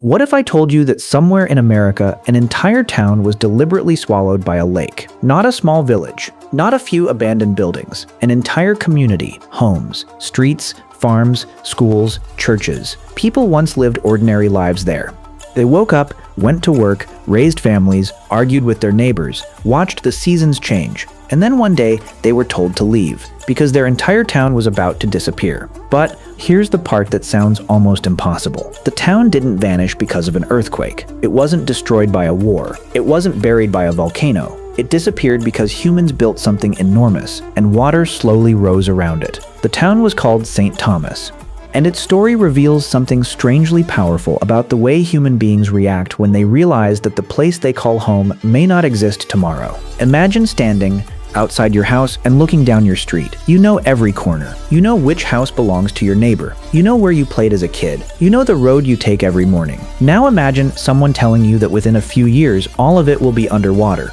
What if I told you that somewhere in America, an entire town was deliberately swallowed by a lake? Not a small village, not a few abandoned buildings, an entire community, homes, streets, farms, schools, churches. People once lived ordinary lives there. They woke up, went to work, raised families, argued with their neighbors, watched the seasons change, and then one day they were told to leave because their entire town was about to disappear. But here's the part that sounds almost impossible. The town didn't vanish because of an earthquake. It wasn't destroyed by a war. It wasn't buried by a volcano. It disappeared because humans built something enormous, and water slowly rose around it. The town was called St. Thomas. And its story reveals something strangely powerful about the way human beings react when they realize that the place they call home may not exist tomorrow. Imagine standing outside your house and looking down your street. You know every corner. You know which house belongs to your neighbor. You know where you played as a kid. You know the road you take every morning. Now imagine someone telling you that within a few years, all of it will be underwater.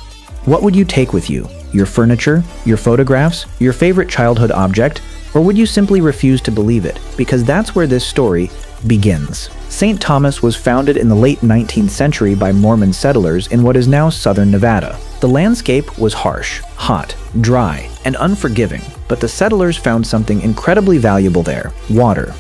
What would you take with you? Your furniture? Your photographs? Your favorite childhood object? Or would you simply refuse to believe it? Because that's where this story begins. St. Thomas was founded in the late 19th century by Mormon settlers in what is now southern Nevada. The landscape was harsh, hot, dry, and unforgiving, but the settlers found something incredibly valuable there: water.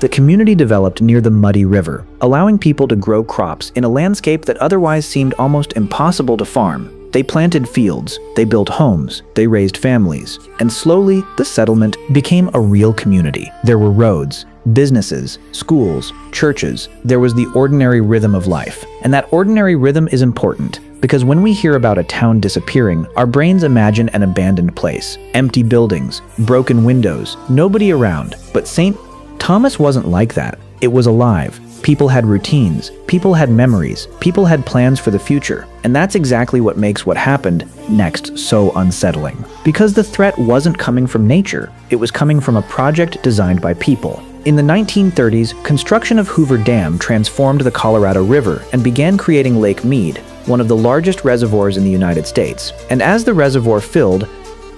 The community developed near the muddy river, allowing people to grow crops in a landscape that otherwise seemed almost impossible to farm. They planted fields, they built homes, they raised families, and slowly the settlement became a real community. There were roads, businesses, schools, churches. There was the ordinary rhythm of life. And that ordinary rhythm is important, because when we hear about a town disappearing, our brains imagine an abandoned place, empty buildings, broken windows, nobody around. But St. Thomas wasn't like that. It was alive. People had routines, people had memories, people had plans for the future. And that's exactly what makes what happened next so unsettling. Because the threat wasn't coming from nature, it was coming from a project designed by people. In the 1930s, construction of Hoover Dam transformed the Colorado River and began creating Lake Mead, one of the largest reservoirs in the United States. And as the reservoir filled,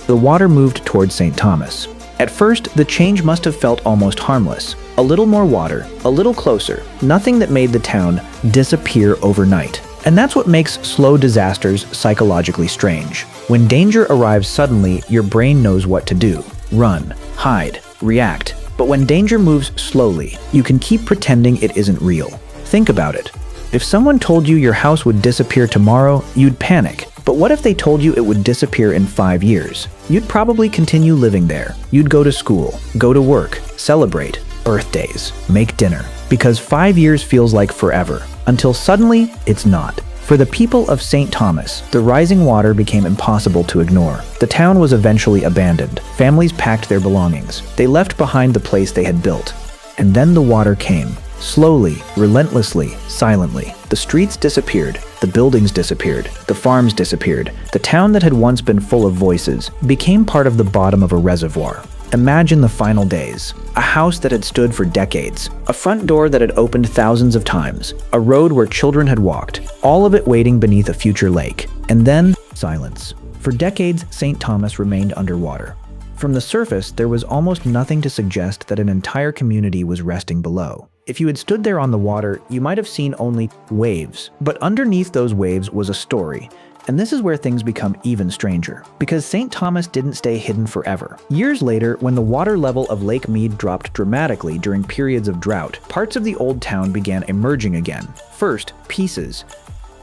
the water moved towards St. Thomas. At first, the change must have felt almost harmless. A little more water, a little closer, nothing that made the town disappear overnight. And that's what makes slow disasters psychologically strange. When danger arrives suddenly, your brain knows what to do: run, hide, react. But when danger moves slowly, you can keep pretending it isn't real. Think about it. If someone told you your house would disappear tomorrow, you'd panic. But what if they told you it would disappear in 5 years? You'd probably continue living there. You'd go to school, go to work, celebrate birthdays, make dinner. Because 5 years feels like forever, until suddenly it's not. For the people of St. Thomas, the rising water became impossible to ignore. The town was eventually abandoned. Families packed their belongings. They left behind the place they had built. And then the water came. Slowly, relentlessly, silently. The streets disappeared, the buildings disappeared, the farms disappeared. The town that had once been full of voices became part of the bottom of a reservoir. Imagine the final days. A house that had stood for decades. A front door that had opened thousands of times. A road where children had walked. All of it waiting beneath a future lake. And then, silence. For decades, St. Thomas remained underwater. From the surface, there was almost nothing to suggest that an entire community was resting below. If you had stood there on the water, you might have seen only waves. But underneath those waves was a story. And this is where things become even stranger. Because St. Thomas didn't stay hidden forever. Years later, when the water level of Lake Mead dropped dramatically during periods of drought, parts of the old town began emerging again. First, pieces,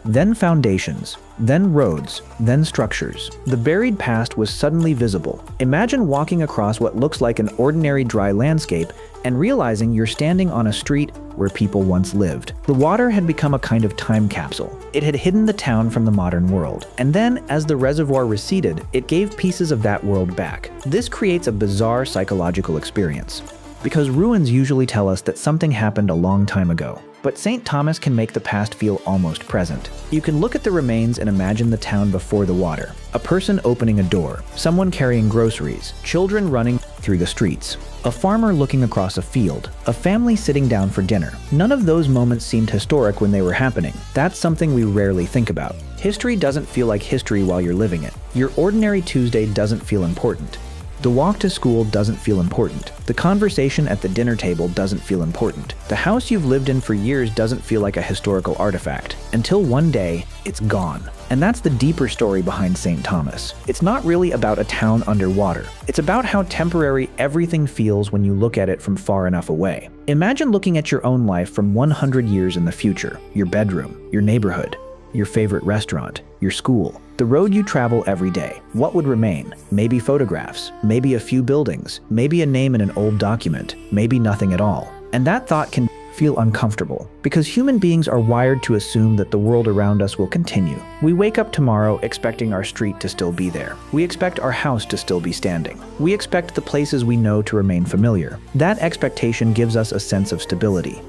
then foundations, then roads, then structures. The buried past was suddenly visible. Imagine walking across what looks like an ordinary dry landscape and realizing you're standing on a street where people once lived. The water had become a kind of time capsule. It had hidden the town from the modern world. And then, as the reservoir receded, it gave pieces of that world back. This creates a bizarre psychological experience, because ruins usually tell us that something happened a long time ago. But St. Thomas can make the past feel almost present. You can look at the remains and imagine the town before the water. A person opening a door, someone carrying groceries, children running through the streets, a farmer looking across a field, a family sitting down for dinner. None of those moments seemed historic when they were happening. That's something we rarely think about. History doesn't feel like history while you're living it. Your ordinary Tuesday doesn't feel important. The walk to school doesn't feel important. The conversation at the dinner table doesn't feel important. The house you've lived in for years doesn't feel like a historical artifact. Until one day, it's gone. And that's the deeper story behind St. Thomas. It's not really about a town underwater. It's about how temporary everything feels when you look at it from far enough away. Imagine looking at your own life from 100 years in the future. Your bedroom, your neighborhood, your favorite restaurant, your school, the road you travel every day. What would remain? Maybe photographs, maybe a few buildings, maybe a name in an old document, maybe nothing at all. And that thought can feel uncomfortable, because human beings are wired to assume that the world around us will continue. We wake up tomorrow expecting our street to still be there. We expect our house to still be standing. We expect the places we know to remain familiar. That expectation gives us a sense of stability.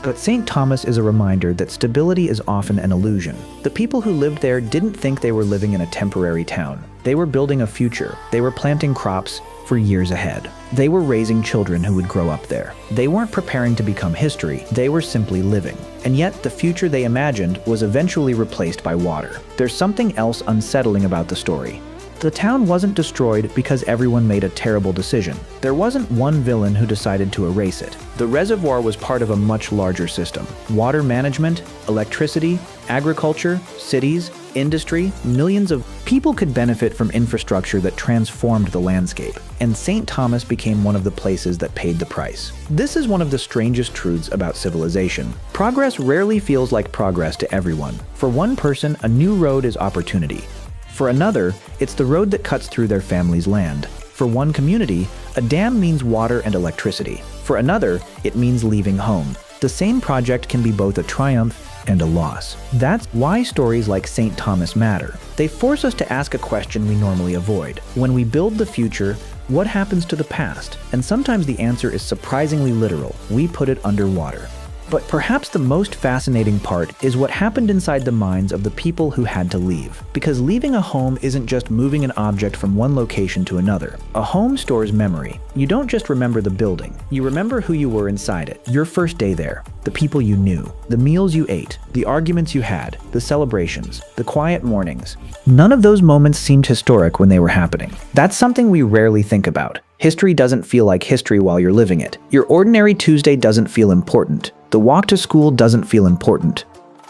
But St. Thomas is a reminder that stability is often an illusion. The people who lived there didn't think they were living in a temporary town. They were building a future. They were planting crops for years ahead. They were raising children who would grow up there. They weren't preparing to become history. They were simply living. And yet, the future they imagined was eventually replaced by water. There's something else unsettling about the story. The town wasn't destroyed because everyone made a terrible decision. There wasn't one villain who decided to erase it. The reservoir was part of a much larger system. Water management, electricity, agriculture, cities, industry, millions of people could benefit from infrastructure that transformed the landscape. And St. Thomas became one of the places that paid the price. This is one of the strangest truths about civilization. Progress rarely feels like progress to everyone. For one person, a new road is opportunity. For another, it's the road that cuts through their family's land. For one community, a dam means water and electricity. For another, it means leaving home. The same project can be both a triumph and a loss. That's why stories like St. Thomas matter. They force us to ask a question we normally avoid. When we build the future, what happens to the past? And sometimes the answer is surprisingly literal. We put it underwater. But perhaps the most fascinating part is what happened inside the minds of the people who had to leave. Because leaving a home isn't just moving an object from one location to another. A home stores memory. You don't just remember the building. You remember who you were inside it. Your first day there. The people you knew. The meals you ate. The arguments you had. The celebrations. The quiet mornings. None of those moments seemed historic when they were happening. That's something we rarely think about. History doesn't feel like history while you're living it. Your ordinary Tuesday doesn't feel important. The walk to school doesn't feel important.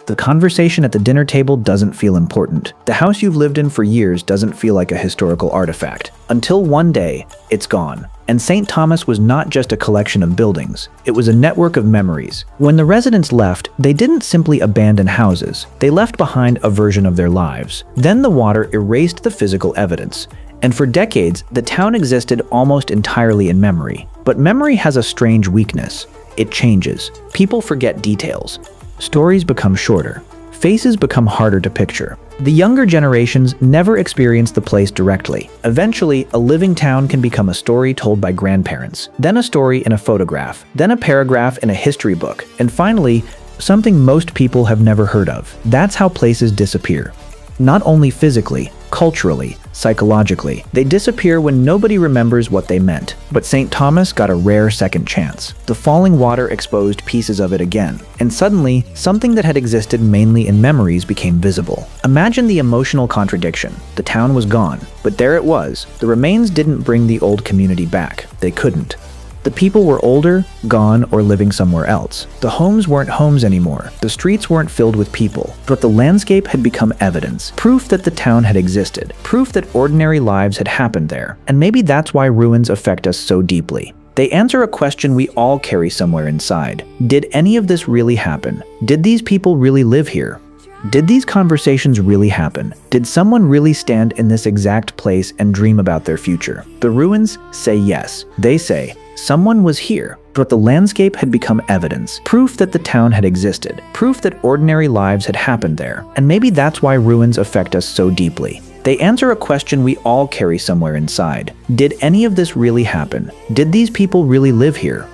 The conversation at the dinner table doesn't feel important. The house you've lived in for years doesn't feel like a historical artifact. Until one day, it's gone. And St. Thomas was not just a collection of buildings. It was a network of memories. When the residents left, they didn't simply abandon houses. They left behind a version of their lives. Then the water erased the physical evidence. And for decades, the town existed almost entirely in memory. But memory has a strange weakness. It changes. People forget details. Stories become shorter. Faces become harder to picture. The younger generations never experience the place directly. Eventually, a living town can become a story told by grandparents, then a story in a photograph, then a paragraph in a history book, and finally, something most people have never heard of. That's how places disappear. Not only physically, culturally, psychologically. They disappear when nobody remembers what they meant. But St. Thomas got a rare second chance. The falling water exposed pieces of it again. And suddenly, something that had existed mainly in memories became visible. Imagine the emotional contradiction. The town was gone, but there it was. The remains didn't bring the old community back. They couldn't. The people were older, gone, or living somewhere else. The homes weren't homes anymore. The streets weren't filled with people. But the landscape had become evidence. Proof that the town had existed. Proof that ordinary lives had happened there. And maybe that's why ruins affect us so deeply. They answer a question we all carry somewhere inside. Did any of this really happen? Did these people really live here? Did these conversations really happen? Did someone really stand in this exact place and dream about their future? The ruins say yes. They say, someone was here, but the landscape had become evidence. Proof that the town had existed. Proof that ordinary lives had happened there. And maybe that's why ruins affect us so deeply. They answer a question we all carry somewhere inside. Did any of this really happen? Did these people really live here?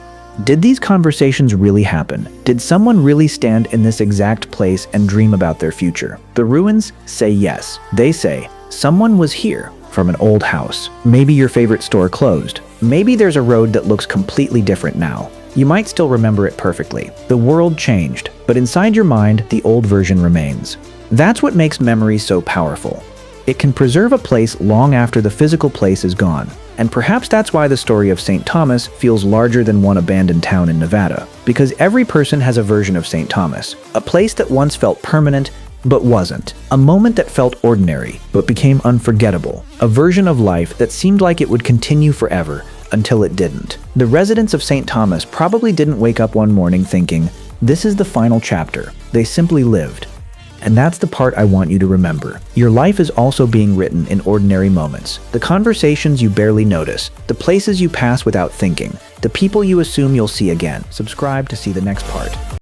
Did these conversations really happen? Did someone really stand in this exact place and dream about their future? The ruins say yes. They say, someone was here. From an old house. Maybe your favorite store closed. Maybe there's a road that looks completely different now. You might still remember it perfectly. The world changed, but inside your mind, the old version remains. That's what makes memory so powerful. It can preserve a place long after the physical place is gone. And perhaps that's why the story of St. Thomas feels larger than one abandoned town in Nevada. Because every person has a version of St. Thomas, a place that once felt permanent but wasn't, a moment that felt ordinary but became unforgettable, a version of life that seemed like it would continue forever until it didn't. The residents of St. Thomas probably didn't wake up one morning thinking, "This is the final chapter." They simply lived. And that's the part I want you to remember. Your life is also being written in ordinary moments. The conversations you barely notice, the places you pass without thinking, the people you assume you'll see again. Subscribe to see the next part.